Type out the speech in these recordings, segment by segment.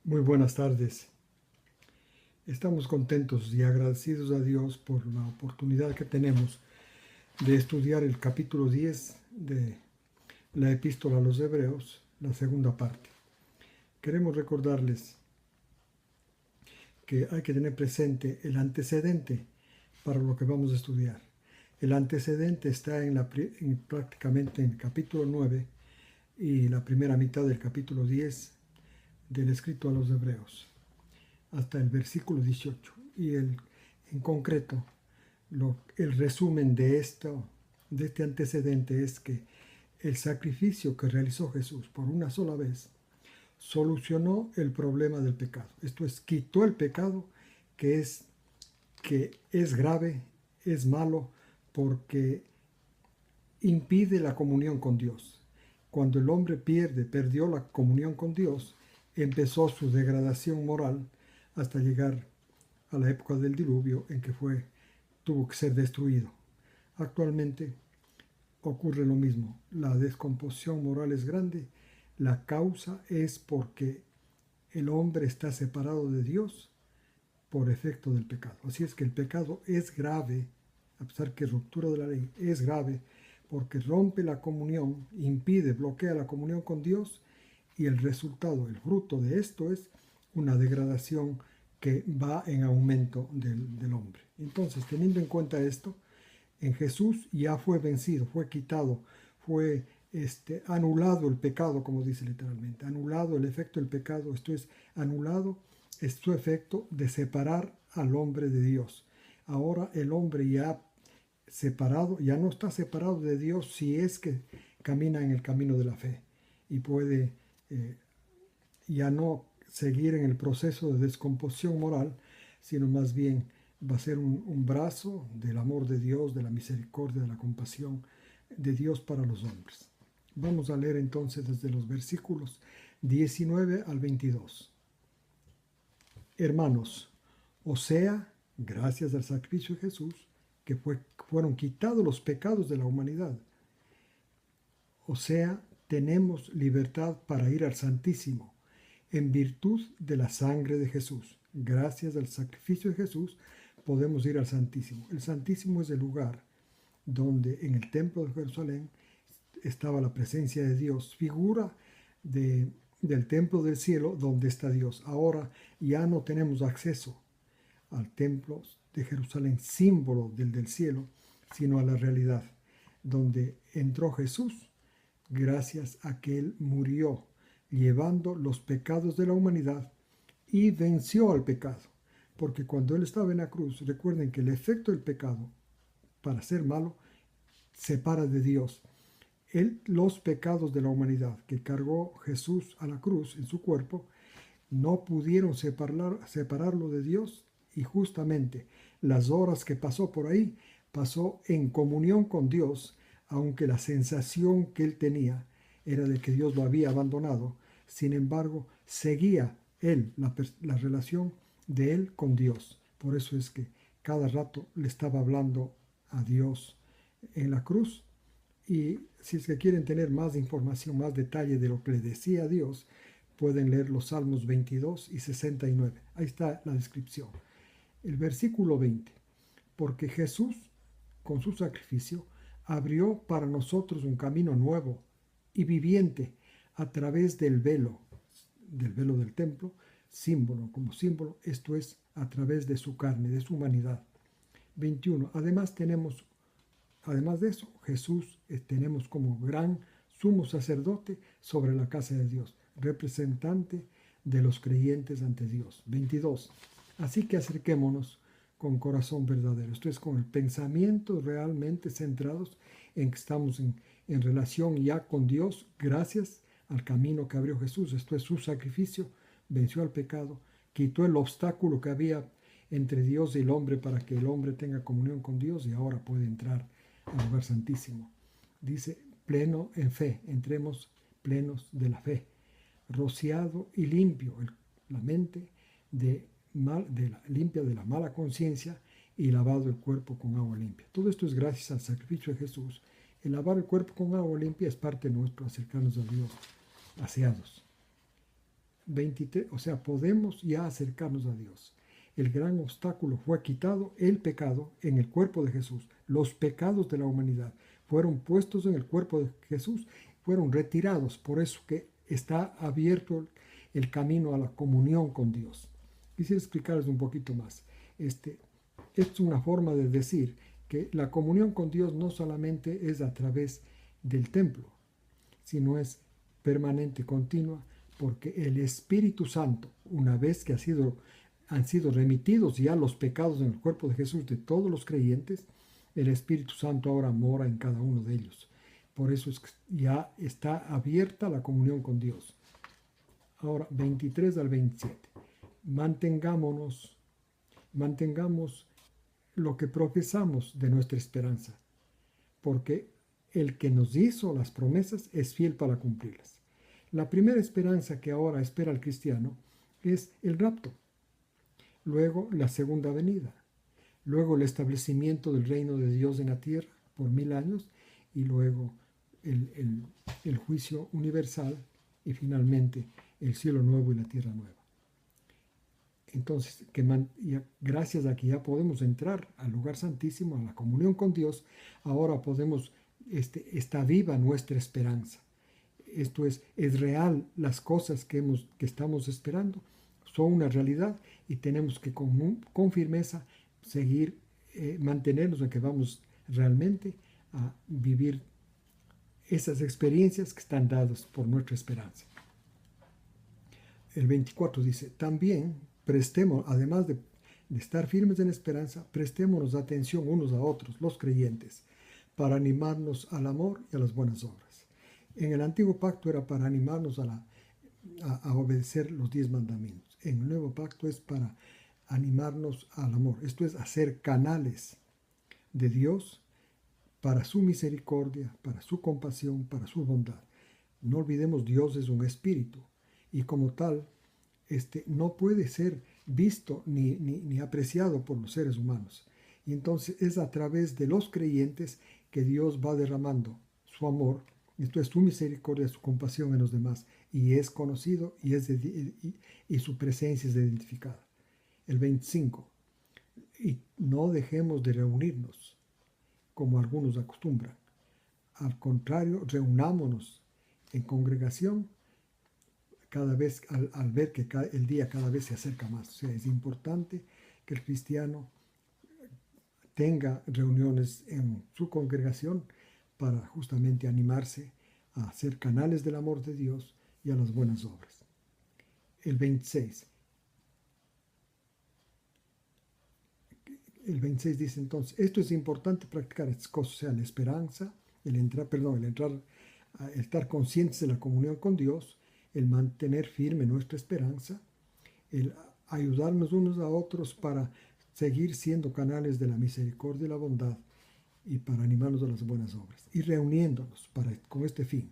Muy buenas tardes. Estamos contentos y agradecidos a Dios por la oportunidad que tenemos de estudiar el capítulo 10 de la Epístola a los Hebreos, la segunda parte. Queremos recordarles que hay que tener presente el antecedente para lo que vamos a estudiar. El antecedente está prácticamente en el capítulo 9 y la primera mitad del capítulo 10 del escrito a los Hebreos, hasta el versículo 18. Y en concreto, el resumen de este antecedente es que el sacrificio que realizó Jesús por una sola vez solucionó el problema del pecado. Esto es, quitó el pecado que es grave, es malo, porque impide la comunión con Dios. Cuando el hombre perdió la comunión con Dios, empezó su degradación moral hasta llegar a la época del diluvio en que tuvo que ser destruido. Actualmente ocurre lo mismo. La descomposición moral es grande. La causa es porque el hombre está separado de Dios por efecto del pecado. Así es que el pecado es grave, a pesar que es ruptura de la ley, es grave porque rompe la comunión, bloquea la comunión con Dios, y el resultado, el fruto de esto es una degradación que va en aumento del hombre. Entonces, teniendo en cuenta esto, en Jesús ya fue vencido, fue quitado, fue anulado el pecado, como dice literalmente, anulado el efecto del pecado. Esto es, anulado es su efecto de separar al hombre de Dios. Ahora el hombre ya no está separado de Dios si es que camina en el camino de la fe y puede ya no seguir en el proceso de descomposición moral, sino más bien va a ser un brazo del amor de Dios, de la misericordia, de la compasión de Dios para los hombres. Vamos a leer entonces desde los versículos 19 al 22. Hermanos, o sea, gracias al sacrificio de Jesús, que fueron quitados los pecados de la humanidad. O sea, tenemos libertad para ir al Santísimo, en virtud de la sangre de Jesús. Gracias al sacrificio de Jesús podemos ir al Santísimo. El Santísimo es el lugar donde en el templo de Jerusalén estaba la presencia de Dios, figura del templo del cielo donde está Dios. Ahora ya no tenemos acceso al templo de Jerusalén, símbolo del cielo, sino a la realidad, donde entró Jesús gracias a que Él murió llevando los pecados de la humanidad y venció al pecado. Porque cuando Él estaba en la cruz, recuerden que el efecto del pecado, para ser malo, separa de Dios. Los pecados de la humanidad que cargó Jesús a la cruz en su cuerpo, no pudieron separarlo de Dios, y justamente las horas que pasó por ahí, pasó en comunión con Dios, aunque la sensación que él tenía era de que Dios lo había abandonado. Sin embargo, seguía él la relación de él con Dios. Por eso es que cada rato le estaba hablando a Dios en la cruz. Y si es que quieren tener más información, más detalle de lo que le decía a Dios, pueden leer los Salmos 22 y 69. Ahí está la descripción. El versículo 20. Porque Jesús, con su sacrificio, abrió para nosotros un camino nuevo y viviente a través del velo del templo, como símbolo, esto es, a través de su carne, de su humanidad. 21. Además de eso, Jesús tenemos como gran sumo sacerdote sobre la casa de Dios, representante de los creyentes ante Dios. 22. Así que acerquémonos con corazón verdadero, esto es, con el pensamiento realmente centrados en que estamos en relación ya con Dios, gracias al camino que abrió Jesús. Esto es, su sacrificio venció al pecado, quitó el obstáculo que había entre Dios y el hombre para que el hombre tenga comunión con Dios, y ahora puede entrar al lugar santísimo. Dice, pleno en fe, entremos plenos de la fe, rociado y limpio la mente limpia de la mala conciencia, y lavado el cuerpo con agua limpia. Todo esto es gracias al sacrificio de Jesús. El lavar el cuerpo con agua limpia es parte nuestra, acercarnos a Dios, aseados. 23, o sea, podemos ya acercarnos a Dios. El gran obstáculo fue quitado, el pecado, en el cuerpo de Jesús. Los pecados de la humanidad fueron puestos en el cuerpo de Jesús, fueron retirados. Por eso que está abierto el camino a la comunión con Dios. Quisiera explicarles un poquito más. Es una forma de decir que la comunión con Dios no solamente es a través del templo, sino es permanente, continua, porque el Espíritu Santo, una vez que han sido remitidos ya los pecados en el cuerpo de Jesús de todos los creyentes, el Espíritu Santo ahora mora en cada uno de ellos. Por eso es que ya está abierta la comunión con Dios. Ahora, 23 al 27. Mantengamos lo que profesamos de nuestra esperanza, porque el que nos hizo las promesas es fiel para cumplirlas. La primera esperanza que ahora espera el cristiano es el rapto, luego la segunda venida, luego el establecimiento del reino de Dios en la tierra por 1000 años y luego el juicio universal y finalmente el cielo nuevo y la tierra nueva. Entonces, gracias a que ya podemos entrar al lugar santísimo, a la comunión con Dios, ahora podemos, está viva nuestra esperanza. Esto es real, las cosas que estamos esperando son una realidad y tenemos que con firmeza seguir, mantenernos en que vamos realmente a vivir esas experiencias que están dadas por nuestra esperanza. El 24 dice, también prestemos, además de estar firmes en esperanza, prestémonos atención unos a otros, los creyentes, para animarnos al amor y a las buenas obras. En el antiguo pacto era para animarnos a obedecer los 10 mandamientos. En el nuevo pacto es para animarnos al amor. Esto es hacer canales de Dios para su misericordia, para su compasión, para su bondad. No olvidemos, Dios es un espíritu y como tal, no puede ser visto ni apreciado por los seres humanos. Y entonces es a través de los creyentes que Dios va derramando su amor, esto es su misericordia, su compasión en los demás, y es conocido y su presencia es identificada. El 25, y no dejemos de reunirnos como algunos acostumbran. Al contrario, reunámonos en congregación cada vez al ver que el día cada vez se acerca más. O sea, es importante que el cristiano tenga reuniones en su congregación para justamente animarse a ser canales del amor de Dios y a las buenas obras. El 26. El 26 dice entonces, esto es importante practicar estas cosas, o sea, la esperanza, el estar conscientes de la comunión con Dios, el mantener firme nuestra esperanza, el ayudarnos unos a otros para seguir siendo canales de la misericordia y la bondad y para animarnos a las buenas obras y reuniéndonos con este fin.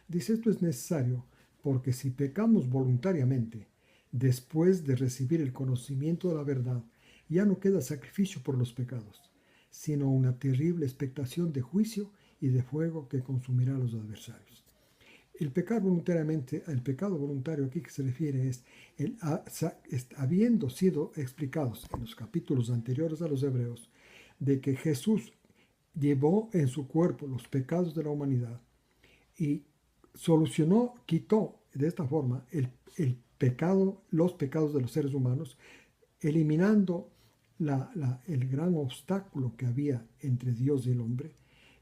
Dice, esto es necesario porque si pecamos voluntariamente, después de recibir el conocimiento de la verdad, ya no queda sacrificio por los pecados, sino una terrible expectación de juicio y de fuego que consumirá a los adversarios. El pecado voluntario aquí que se refiere es, habiendo sido explicados en los capítulos anteriores a los Hebreos, de que Jesús llevó en su cuerpo los pecados de la humanidad y quitó de esta forma los pecados de los seres humanos, eliminando el gran obstáculo que había entre Dios y el hombre.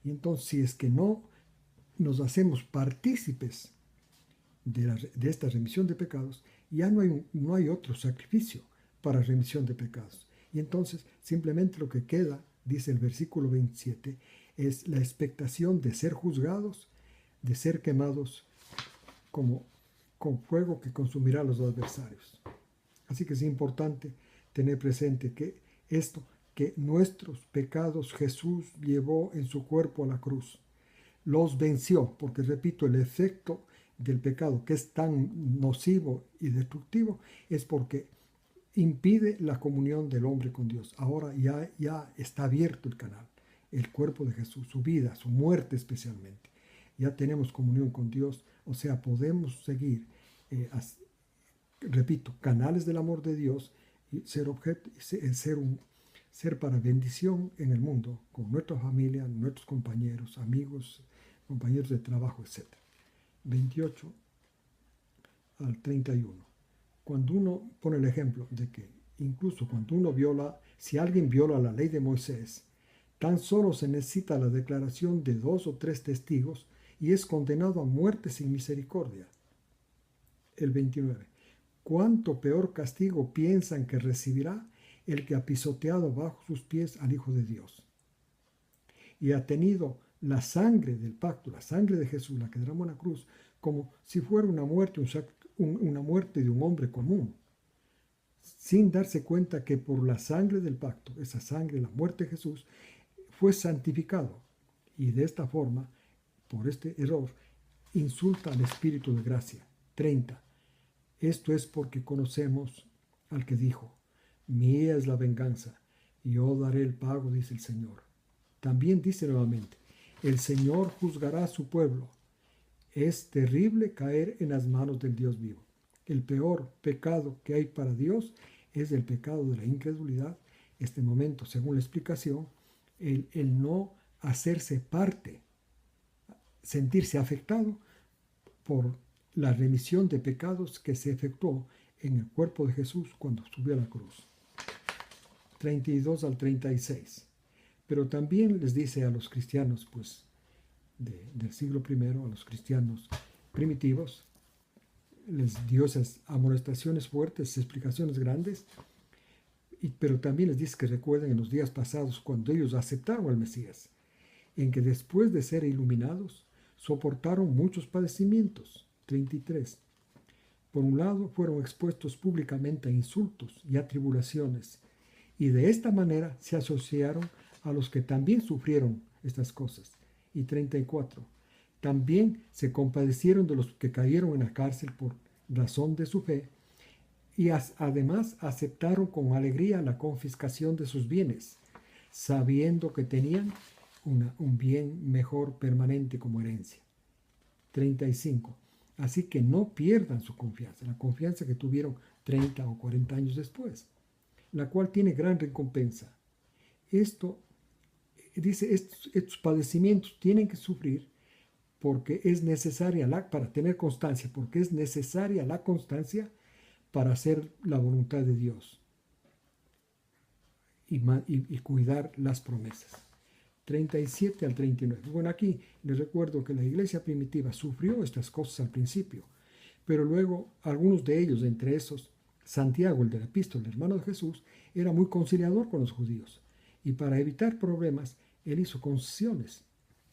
Y entonces, si es que no nos hacemos partícipes de esta remisión de pecados, ya no hay otro sacrificio para remisión de pecados. Y entonces, simplemente lo que queda, dice el versículo 27, es la expectación de ser juzgados, de ser quemados con fuego que consumirá a los adversarios. Así que es importante tener presente que nuestros pecados Jesús llevó en su cuerpo a la cruz. Los venció, porque repito, el efecto del pecado que es tan nocivo y destructivo es porque impide la comunión del hombre con Dios. Ahora ya está abierto el canal, el cuerpo de Jesús, su vida, su muerte especialmente. Ya tenemos comunión con Dios, o sea, podemos seguir repito, canales del amor de Dios y ser para bendición en el mundo, con nuestra familia, nuestros compañeros, amigos, compañeros de trabajo, etc. 28 al 31. Cuando uno pone el ejemplo de que incluso cuando uno si alguien viola la ley de Moisés, tan solo se necesita la declaración de 2 o 3 testigos y es condenado a muerte sin misericordia. El 29. ¿Cuánto peor castigo piensan que recibirá el que ha pisoteado bajo sus pies al Hijo de Dios y ha tenido la sangre del pacto, la sangre de Jesús, la que derramó en la cruz, como si fuera una muerte de un hombre común, sin darse cuenta que por la sangre del pacto, esa sangre, la muerte de Jesús, fue santificado y de esta forma, por este error, insulta al Espíritu de gracia? 30. Esto es porque conocemos al que dijo: mía es la venganza, yo daré el pago, dice el Señor. También dice nuevamente: el Señor juzgará a su pueblo. Es terrible caer en las manos del Dios vivo. El peor pecado que hay para Dios es el pecado de la incredulidad. Este momento, según la explicación, el no hacerse parte, sentirse afectado por la remisión de pecados que se efectuó en el cuerpo de Jesús cuando subió a la cruz. 32 al 36. Pero también les dice a los cristianos, pues, del siglo I, a los cristianos primitivos, les dio esas amonestaciones fuertes, explicaciones grandes, pero también les dice que recuerden en los días pasados cuando ellos aceptaron al Mesías, en que después de ser iluminados, soportaron muchos padecimientos. 33. Por un lado, fueron expuestos públicamente a insultos y a tribulaciones, y de esta manera se asociaron a los que también sufrieron estas cosas. Y 34. También se compadecieron de los que cayeron en la cárcel por razón de su fe, y además aceptaron con alegría la confiscación de sus bienes, sabiendo que tenían un bien mejor permanente como herencia. 35. Así que no pierdan su confianza, la confianza que tuvieron 30 o 40 años después, la cual tiene gran recompensa. Esto dice, estos padecimientos tienen que sufrir porque es necesaria para tener constancia, porque es necesaria la constancia para hacer la voluntad de Dios y cuidar las promesas. 37 al 39. Bueno, aquí les recuerdo que la iglesia primitiva sufrió estas cosas al principio, pero luego algunos de ellos, entre esos Santiago, el de la epístola, el hermano de Jesús, era muy conciliador con los judíos, y para evitar problemas, él hizo concesiones,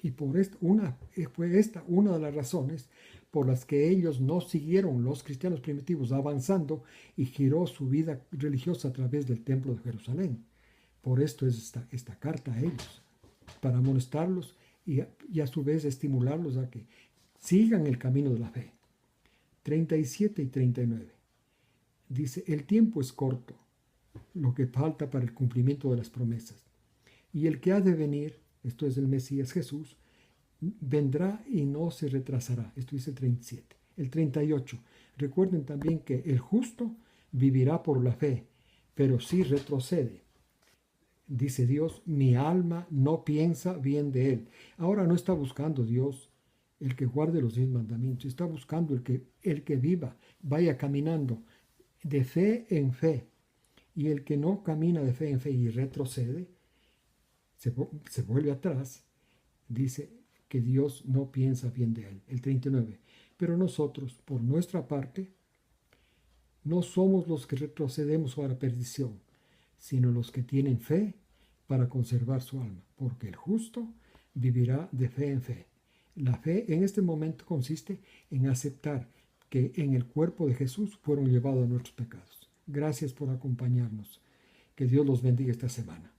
y fue esta una de las razones por las que ellos no siguieron, los cristianos primitivos, avanzando y giró su vida religiosa a través del templo de Jerusalén. Por esto es esta carta a ellos, para amonestarlos y a su vez estimularlos a que sigan el camino de la fe. 37 y 39. Dice, el tiempo es corto, lo que falta para el cumplimiento de las promesas. Y el que ha de venir, esto es el Mesías Jesús, vendrá y no se retrasará. Esto dice el 37. El 38. Recuerden también que el justo vivirá por la fe, pero si retrocede, dice Dios, mi alma no piensa bien de él. Ahora no está buscando Dios el que guarde los 10 mandamientos, está buscando el que viva, vaya caminando de fe en fe. Y el que no camina de fe en fe y retrocede, se vuelve atrás, dice que Dios no piensa bien de él. El 39. Pero nosotros, por nuestra parte, no somos los que retrocedemos a la perdición, sino los que tienen fe para conservar su alma, porque el justo vivirá de fe en fe. La fe en este momento consiste en aceptar que en el cuerpo de Jesús fueron llevados nuestros pecados. Gracias por acompañarnos. Que Dios los bendiga esta semana.